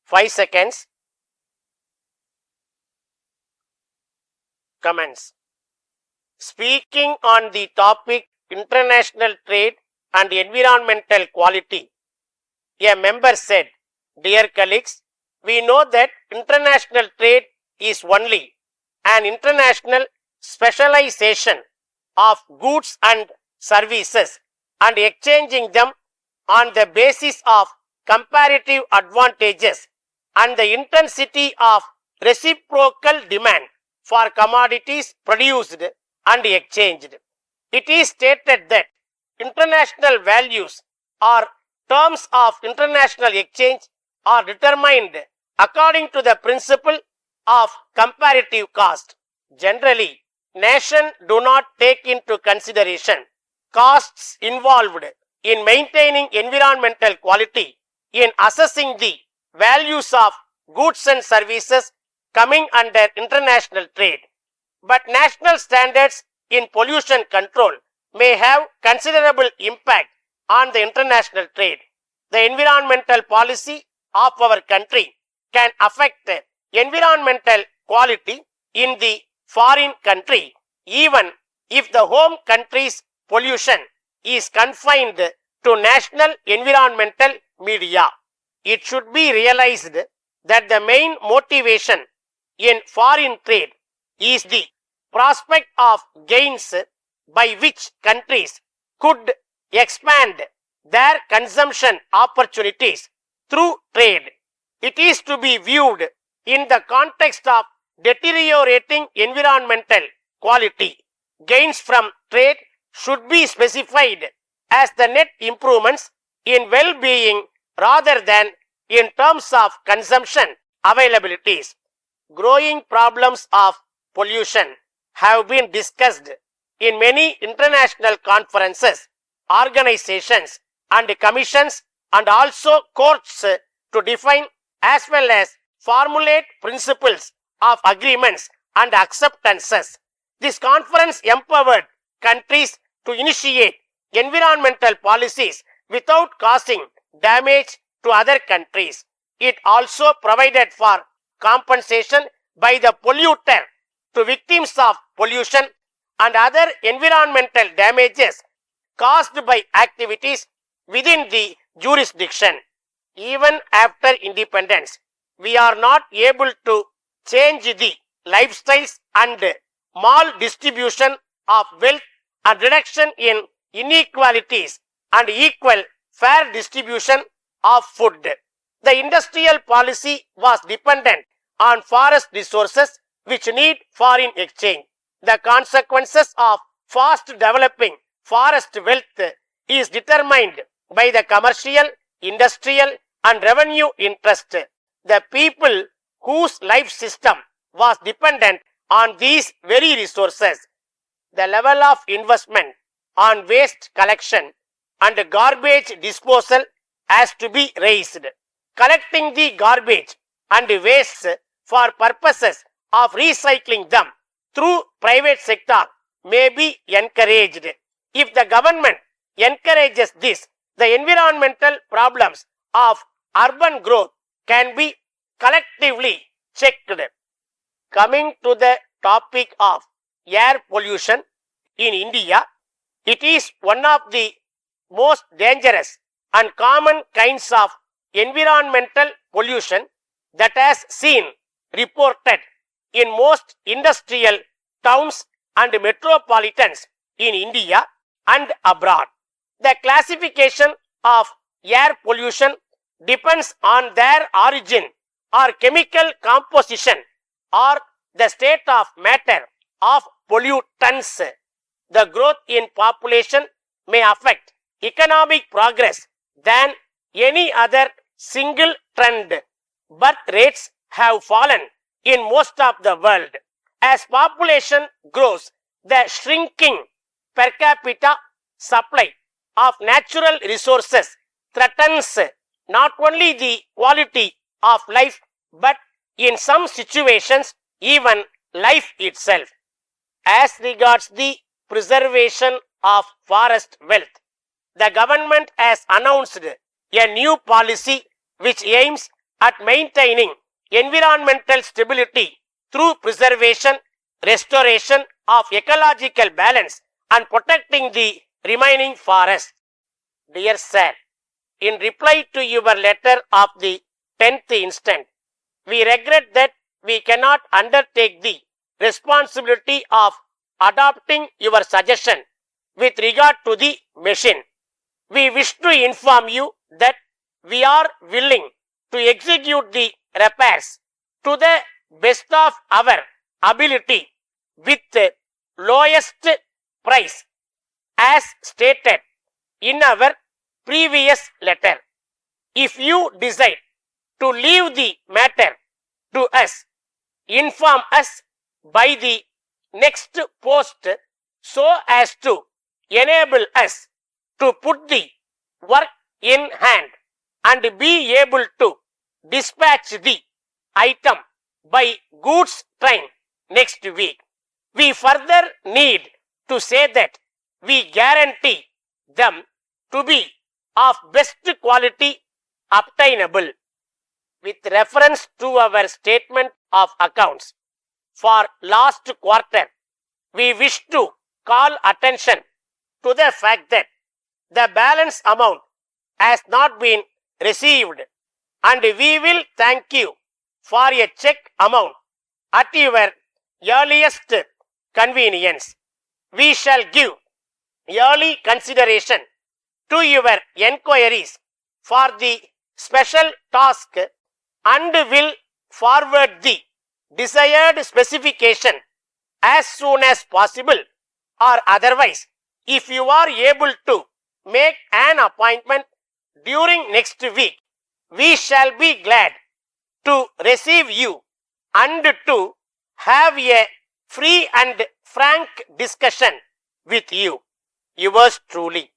5 seconds. Comments. Speaking on the topic international trade and environmental quality, a member said, "Dear colleagues, we know that international trade is only an international specialization of goods and services and exchanging them on the basis of comparative advantages and the intensity of reciprocal demand for commodities produced and exchanged. It is stated that international values or terms of international exchange are determined according to the principle of comparative cost. Generally, nations do not take into consideration costs involved in maintaining environmental quality in assessing the values of goods and services coming under international trade. But national standards in pollution control may have considerable impact on the international trade. The environmental policy of our country can affect environmental quality in the foreign country, even if the home country's pollution is confined to national environmental media. It should be realized that the main motivation in foreign trade is the prospect of gains by which countries could expand their consumption opportunities through trade. It is to be viewed in the context of deteriorating environmental quality. Gains from trade should be specified as the net improvements in well-being rather than in terms of consumption availabilities. Growing problems of pollution have been discussed in many international conferences, organizations and commissions, and also courts to define as well as formulate principles of agreements and acceptances. This conference empowered countries to initiate environmental policies without causing damage to other countries. It also provided for compensation by the polluter to victims of pollution and other environmental damages caused by activities within the jurisdiction. Even after independence, we are not able to change the lifestyles and maldistribution of wealth and reduction in inequalities and equal fair distribution of food. The industrial policy was dependent on forest resources which need foreign exchange. The consequences of fast developing forest wealth is determined by the commercial, industrial and revenue interest. The people whose life system was dependent on these very resources. The level of investment on waste collection and garbage disposal has to be raised. Collecting the garbage and waste for purposes of recycling them through private sector may be encouraged. If the government encourages this, the environmental problems of urban growth can be collectively checked. Coming to the topic of air pollution in India, it is one of the most dangerous and common kinds of environmental pollution that has been reported in most industrial towns and metropolitans in India and abroad. The classification of air pollution depends on their origin or chemical composition or the state of matter of pollutants. The growth in population may affect economic progress than any other single trend. Birth rates have fallen in most of the world. As population grows, the shrinking per capita supply of natural resources threatens not only the quality of life but in some situations even life itself. As regards the preservation of forest wealth, the government has announced a new policy which aims at maintaining environmental stability through preservation, restoration of ecological balance and protecting the remaining forest. Dear Sir, in reply to your letter of the 10th instant, we regret that we cannot undertake the responsibility of adopting your suggestion with regard to the machine. We wish to inform you that we are willing to execute the repairs to the best of our ability with the lowest price as stated in our previous letter. If you decide to leave the matter to us, inform us by the next post so as to enable us to put the work in hand and be able to dispatch the item by goods train next week. We further need to say that we guarantee them to be of best quality obtainable. With reference to our statement of accounts for last quarter, we wish to call attention to the fact that the balance amount has not been received, and we will thank you for a check amount at your earliest convenience. We shall give early consideration to your enquiries for the special task and will forward the desired specification as soon as possible, or otherwise, if you are able to make an appointment during next week, we shall be glad to receive you and to have a free and frank discussion with you. Yours truly.